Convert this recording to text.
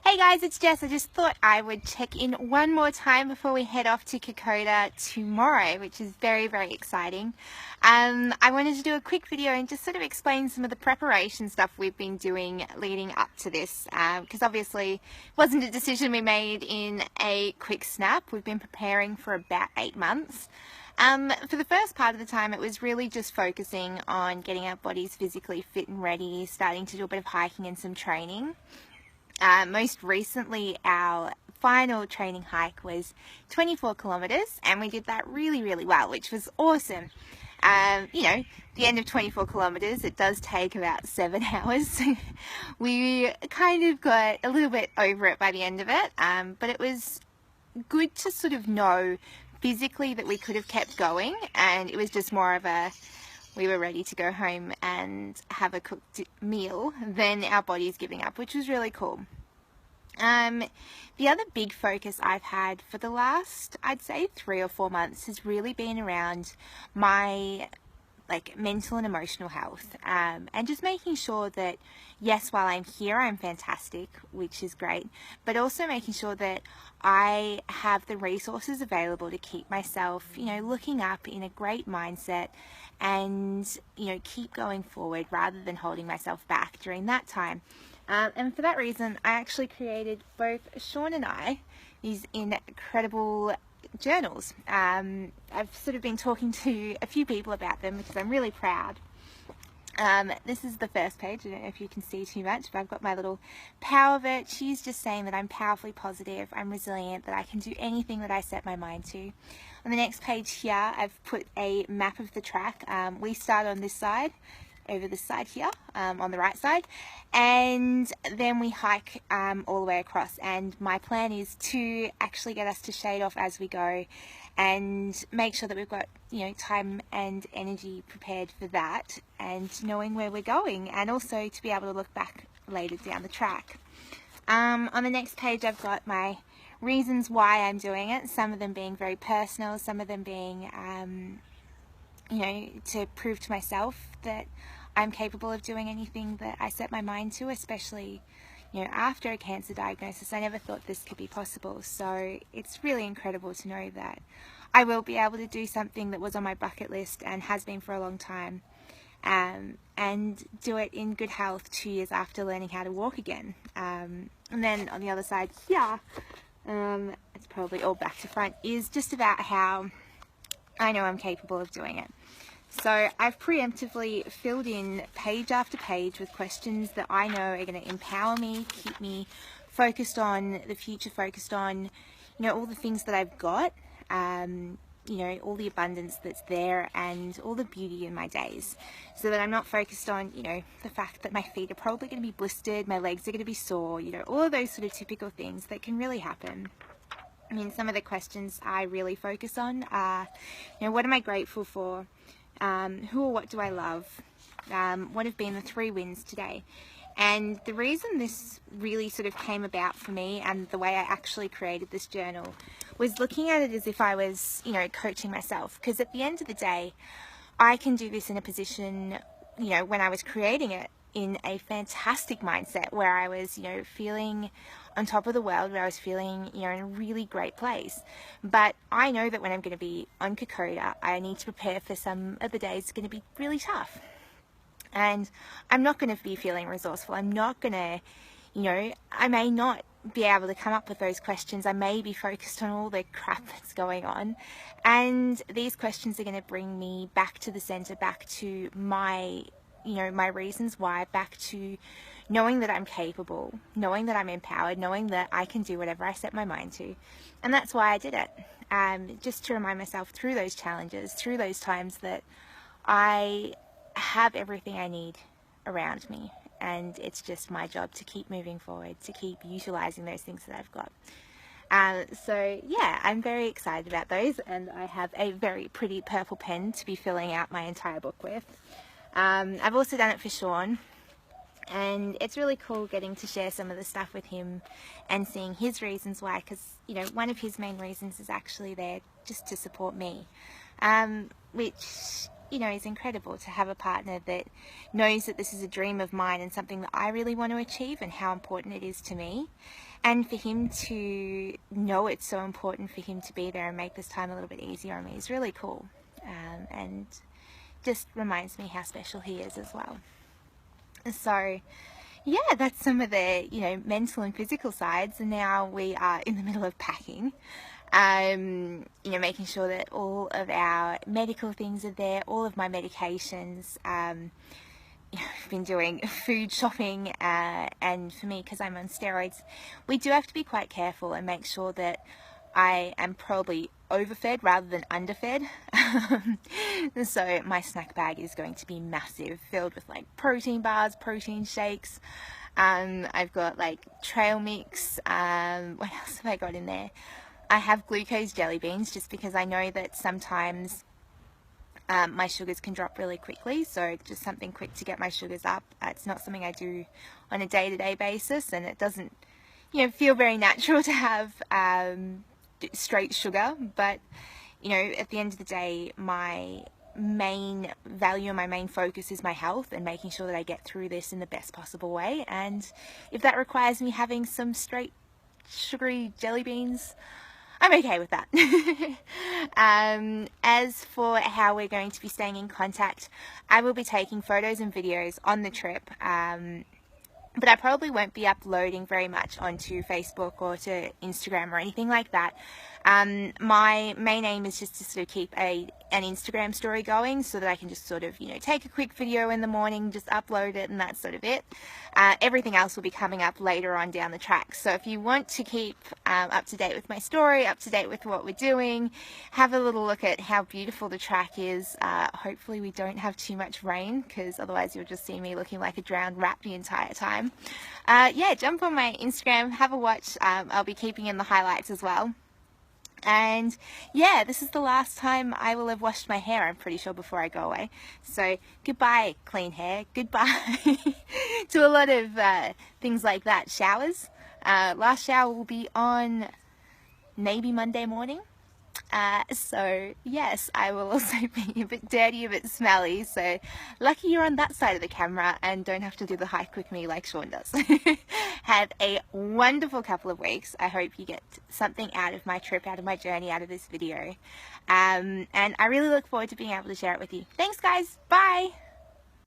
Hey guys, it's Jess. I just thought I would check in one more time before we head off to Kokoda tomorrow, which is very, very exciting. I wanted to do a quick video and just sort of explain some of the preparation stuff we've been doing leading up to this, because obviously it wasn't a decision we made in a quick snap. We've been preparing for about 8 months. For the first part of the time, it was really just focusing on getting our bodies physically fit and ready, starting to do a bit of hiking and some training. Most recently, our final training hike was 24 kilometers, and we did that really, really well, which was awesome. You know, the end of 24 kilometers, it does take about 7 hours. We kind of got a little bit over it by the end of it, but it was good to sort of know physically that we could have kept going, and it was just more of a we were ready to go home and have a cooked meal than our bodies giving up, which was really cool. The other big focus I've had for the last, I'd say 3 or 4 months has really been around my mental and emotional health, and just making sure that yes, while I'm here I'm fantastic, which is great, but also making sure that I have the resources available to keep myself, you know, looking up in a great mindset and, you know, keep going forward rather than holding myself back during that time. And for that reason, I actually created, both Sean and I, these incredible journals. I've sort of been talking to a few people about them because I'm really proud. This is the first page. I don't know if you can see too much, but I've got my little power virtues, just saying that I'm powerfully positive, I'm resilient, that I can do anything that I set my mind to. On the next page here, I've put a map of the track. We start on this side, over this side here, on the right side, and then we hike all the way across, and my plan is to actually get us to shade off as we go and make sure that we've got, you know, time and energy prepared for that and knowing where we're going, and also to be able to look back later down the track. On the next page I've got my reasons why I'm doing it, some of them being very personal, some of them being you know, to prove to myself that I'm capable of doing anything that I set my mind to, especially, you know, after a cancer diagnosis. I never thought this could be possible, so it's really incredible to know that I will be able to do something that was on my bucket list and has been for a long time, and do it in good health 2 years after learning how to walk again. And then on the other side here, it's probably all back to front, is just about how I know I'm capable of doing it. So I've preemptively filled in page after page with questions that I know are going to empower me, keep me focused on the future, focused on, you know, all the things that I've got, you know, all the abundance that's there and all the beauty in my days, so that I'm not focused on, you know, the fact that my feet are probably going to be blistered, my legs are going to be sore, you know, all of those sort of typical things that can really happen. I mean, some of the questions I really focus on are, you know, what am I grateful for? Who or what do I love? What have been the 3 wins today? And the reason this really sort of came about for me, and the way I actually created this journal, was looking at it as if I was, you know, coaching myself. Because at the end of the day, I can do this in a position, you know, when I was creating it, in a fantastic mindset where I was, you know, feeling on top of the world, where I was feeling, you know, in a really great place. But I know that when I'm going to be on Kokoda, I need to prepare for some of the days going to be really tough. And I'm not going to be feeling resourceful. I'm not going to, you know, I may not be able to come up with those questions. I may be focused on all the crap that's going on. And these questions are going to bring me back to the center, back to my, you know, my reasons why, back to knowing that I'm capable, knowing that I'm empowered, knowing that I can do whatever I set my mind to. And that's why I did it. Just to remind myself through those challenges, through those times, that I have everything I need around me, and it's just my job to keep moving forward, to keep utilizing those things that I've got. So yeah, I'm very excited about those, and I have a very pretty purple pen to be filling out my entire book with. I've also done it for Sean, and it's really cool getting to share some of the stuff with him and seeing his reasons why, because, you know, one of his main reasons is actually there just to support me, which you know, is incredible to have a partner that knows that this is a dream of mine and something that I really want to achieve and how important it is to me. And for him to know it's so important for him to be there and make this time a little bit easier on me is really cool. And just reminds me how special he is as well. So yeah, that's some of the, you know, mental and physical sides, and now we are in the middle of packing. You know, making sure that all of our medical things are there, all of my medications. You know, I've been doing food shopping, and for me, because I'm on steroids, we do have to be quite careful and make sure that I am probably overfed rather than underfed. So my snack bag is going to be massive, filled with like protein bars, protein shakes. I've got like trail mix. What else have I got in there? I have glucose jelly beans just because I know that sometimes my sugars can drop really quickly, so just something quick to get my sugars up. It's not something I do on a day-to-day basis, and it doesn't, you know, feel very natural to have straight sugar. But you know, at the end of the day, my main value and my main focus is my health and making sure that I get through this in the best possible way. And if that requires me having some straight sugary jelly beans, I'm okay with that. As for how we're going to be staying in contact, I will be taking photos and videos on the trip, but I probably won't be uploading very much onto Facebook or to Instagram or anything like that. My main aim is just to sort of keep an Instagram story going so that I can just sort of, you know, take a quick video in the morning, just upload it, and that's sort of it. Everything else will be coming up later on down the track. So if you want to keep up to date with my story, up to date with what we're doing, have a little look at how beautiful the track is. Hopefully we don't have too much rain, because otherwise you'll just see me looking like a drowned rat the entire time. Yeah, jump on my Instagram, have a watch. I'll be keeping in the highlights as well. And yeah, this is the last time I will have washed my hair, I'm pretty sure, before I go away. So goodbye clean hair, goodbye to a lot of things like that. Showers, last shower will be on maybe Monday morning. So yes, I will also be a bit dirty, a bit smelly, so lucky you're on that side of the camera and don't have to do the hike with me like Sean does. Have a wonderful couple of weeks. I hope you get something out of my trip, out of my journey, out of this video, and I really look forward to being able to share it with you. Thanks guys, bye!